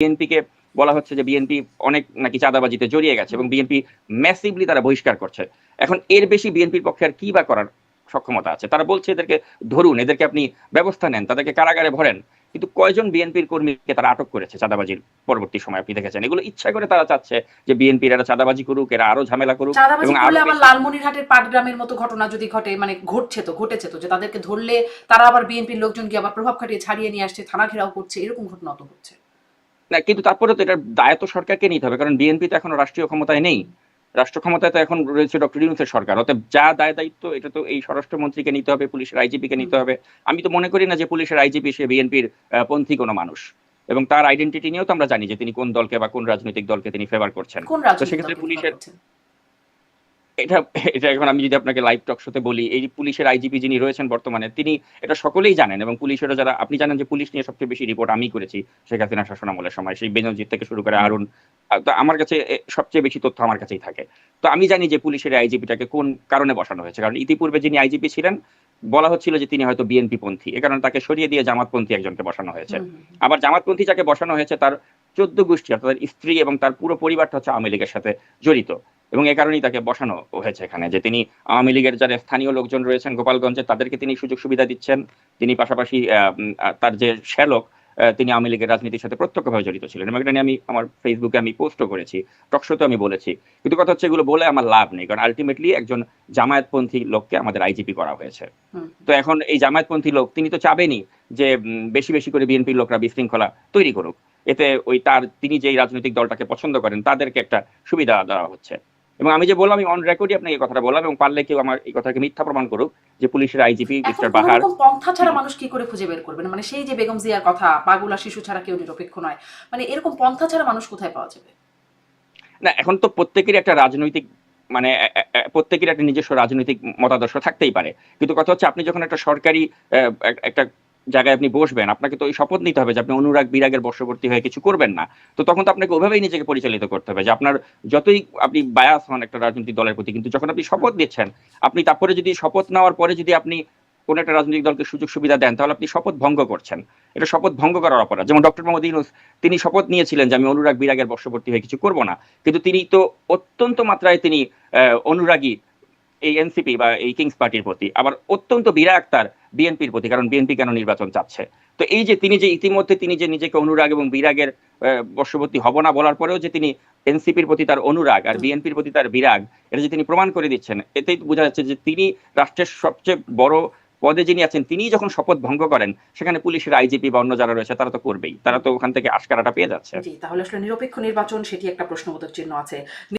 বিএনপিকে বলা হচ্ছে যে বিএনপি অনেক নাকি চাঁদাবাজিতে জড়িয়ে গেছে এবং বিএনপি ম্যাসিভলি তারা বহিষ্কার করছে। এখন এর বেশি বিএনপির পক্ষে আর কি বা করার সক্ষমতা আছে? তারা বলছে এদেরকে ধরুন, এদেরকে আপনি ব্যবস্থা নেন, তাদেরকে কারাগারে ভরেন। কিন্তু কয়জন বিএনপির কর্মীকে তারা আটক করেছে চাঁদাবাজির পরবর্তী সময়? আপনি দেখেছেন এগুলো ইচ্ছা করে তারা চাচ্ছে যে বিএনপির এরা চাঁদাবাজি করুক, এরা আরো ঝামেলা করুক চাঁদাবাজি এবং করলে আরো আবার লালমনিরহাটের পাটগ্রামের মতো ঘটনা যদি ঘটে, মানে ঘটেছে তো যে তাদেরকে ধরলে তারা আবার বিএনপির লোকজনকে আবার প্রভাব খাটিয়ে ছাড়িয়ে নিয়ে আসছে, থানা ঘেরাও করছে, এরকম ঘটনা তো হচ্ছে না। কিন্তু তারপরে তো এটার দায় তো সরকারকে নিতে হবে, কারণ বিএনপি তো এখনো রাষ্ট্রীয় ক্ষমতায় নেই। রাষ্ট্র ক্ষমতায় তো এখন রয়েছে ডক্টর ইউনূসের সরকার। অতএব যা দায় দায়িত্ব এটা তো এই স্বরাষ্ট্রমন্ত্রীকে নিতে হবে, পুলিশের আইজিপি কে নিতে হবে। আমি তো মনে করি না যে পুলিশের আইজিপি সে বিএনপির পন্থী কোনো মানুষ, এবং তার আইডেন্টিটি নিয়েও তো আমরা জানি যে তিনি কোন দলকে বা কোন রাজনৈতিক দলকে তিনি ফেভার করছেন। কোন তো রাজনৈতিক সেক্ষেত্রে দলকে ফেভার পুলিশের করছেন? এটা এটা এখন আমি যদি আপনাকে লাইভ টক শোতে বলি, এই পুলিশের আইজিপি যিনি রয়েছেন বর্তমানে, তিনি এটা সকলেই জানেন। এবং পুলিশেরও যারা, আপনি জানেন যে পুলিশ নিয়ে সবচেয়ে বেশি রিপোর্ট আমি করেছি শেখ হাসিনা শাসনামলের সময়, সেই বেনজির থেকে শুরু করে হারুন। তো আমার কাছে সবচেয়ে বেশি তথ্য আমার কাছেই থাকে। তো আমি জানি যে পুলিশের আইজিপিটাকে কোন কারণে বসানো হয়েছে, কারণ ইতিপূর্বে যিনি আইজিপি ছিলেন বলা হচ্ছিল যে তিনি হয়তো বিএনপি পন্থী, এ কারণে তাকে সরিয়ে দিয়ে জামাতপন্থী একজনকে বসানো হয়েছে। আবার জামাতপন্থী যাকে বসানো হয়েছে তার 14 গোষ্ঠী অর্থাৎ তার স্ত্রী এবং তার পুরো পরিবারটা হচ্ছে আওয়ামী লীগের সাথে জড়িত। এবং এ কারণেই তাকে বসানো হয়েছে এখানে, যে তিনি আওয়ামী লীগের যারা স্থানীয় লোকজন রয়েছেন গোপালগঞ্জে তাদেরকে তিনি সুযোগ সুবিধা দিচ্ছেন। তিনি পাশাপাশি তার যে শ্যালক, তিনি আওয়ামী লীগের রাজনীতির সাথে প্রত্যক্ষভাবে জড়িত ছিলেন, এবং এটা নিয়ে আমি আমার ফেসবুকে আমি পোস্টও করেছি, টকশোতে আমি বলেছি। কিন্তু কথা হচ্ছে এগুলো বলে আমার লাভ নেই, কারণ আলটিমেটলি একজন জামায়াতপন্থী লোককে আমাদের আইজিপি করা হয়েছে। তো এখন এই জামায়াতপন্থী লোক তিনি তো চাবেনই যে বেশি বেশি করে বিএনপির লোকরা বিশৃঙ্খলা তৈরি করুক। এতে ওই তিনি যেই রাজনৈতিক দলটাকে পছন্দ করেন তাদেরকে একটা সুবিধা দেওয়া হচ্ছে। এবং আমি যে বললাম, আমি অন রেকর্ডই আপনাকে এই কথাটা বললাম, এবং পারলে কেউ আমার এই কথাকে মিথ্যা প্রমাণ করুক যে পুলিশের আইজিপি এখন মিস্টার কোন বাহার। রকম পন্থা ছাড়া মানুষ কি করে খুঁজে বের করবে? মানে সেই যে বেগম জিয়ার কথা, পাগুলা শিশু ছাড়া কেউ নিরপেক্ষ নয়, মানে এরকম পন্থা ছাড়া মানুষ কোথায় পাওয়া যাবে? না, এখন তো প্রত্যেকেরই একটা রাজনৈতিক মানে প্রত্যেকের একটা নিজস্ব রাজনৈতিক মতাদর্শ থাকতেই পারে। কিন্তু কথা হচ্ছে আপনি যখন একটা সরকারি একটা জায়গায় আপনি বসবেন, আপনাকে তো ওই শপথ নিতে হবে যে আপনি অনুরাগ বিরাগের বশবর্তী হয়ে কিছু করবেন না। তো তখন তো আপনাকে ওইভাবেই নিজেকে পরিচালিত করতে হবে যে আপনার যতই আপনি বায়াস হন একটা রাজনৈতিক দলের প্রতি, কিন্তু যখন আপনি শপথ দিচ্ছেন, আপনি তারপরে যদি শপথ নেওয়ার পরে যদি আপনি কোন একটা রাজনৈতিক দলকে সুযোগ সুবিধা দেন, তাহলে আপনি শপথ ভঙ্গ করছেন। এটা শপথ ভঙ্গ করার অপরাধ। যেমন ডক্টর মোহাম্মদ ইউনূস, তিনি শপথ নিয়েছিলেন যে আমি অনুরাগ বিরাগের বশবর্তী হয়ে কিছু করব না, কিন্তু তিনি তো অত্যন্ত মাত্রায় তিনি অনুরাগী এই এনসিপি বা এই কিংস পার্টির প্রতি, আবার অত্যন্ত বিরাগ তার বিএনপির প্রতি, কারণ বিএনপি কেন নির্বাচন চাচ্ছে। তো এই যে তিনি যে ইতিমধ্যে তিনি যে নিজেকে অনুরাগ এবং বিরাগের বশবর্তী হব না বলার পরেও যে তিনি এনসিপির প্রতি তার অনুরাগ আর বিএনপির প্রতি তার বিরাগ, এটা যে তিনি প্রমাণ করে দিচ্ছেন, এতেই বোঝা যাচ্ছে যে তিনি রাষ্ট্রের সবচেয়ে বড় পদে যিনি আছেন তিনি যখন শপথ ভঙ্গ করেন, সেখানে পুলিশের আইজিপি বা অন্য যারা রয়েছে তারা তো করবেই, তারা তো ওখান থেকে আশকারাটা পেয়ে যাচ্ছে। জি, তাহলে আসলে নিরপেক্ষ নির্বাচন সেটি একটা প্রশ্নবোধক চিহ্ন আছে।